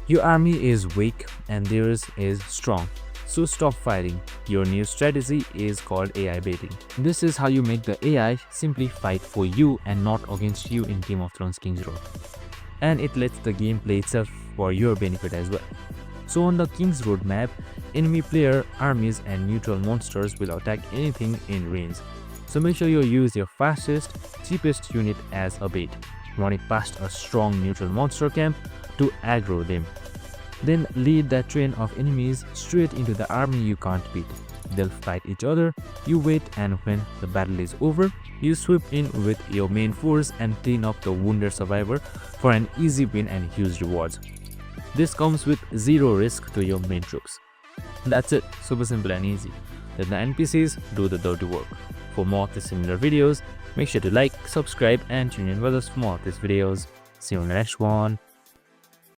Your army is weak and theirs is strong. So stop fighting. Your new strategy is called AI baiting. This is how you make the AI simply fight for you and not against you in Game of Thrones Kingsroad. And it lets the game play itself for your benefit as well. So on the Kingsroad map, enemy player, armies and neutral monsters will attack anything in range. So make sure you use your fastest, cheapest unit as a bait. Run it past a strong neutral monster camp to aggro them. Then lead that train of enemies straight into the army you can't beat. They'll fight each other, you wait, and when the battle is over, you swoop in with your main force and clean up the wounded survivor for an easy win and huge rewards. This comes with zero risk to your main troops. That's it, super simple and easy. Let the NPCs do the dirty work. For more of these similar videos, make sure to like, subscribe and tune in with us for more of these videos. See you on the next one.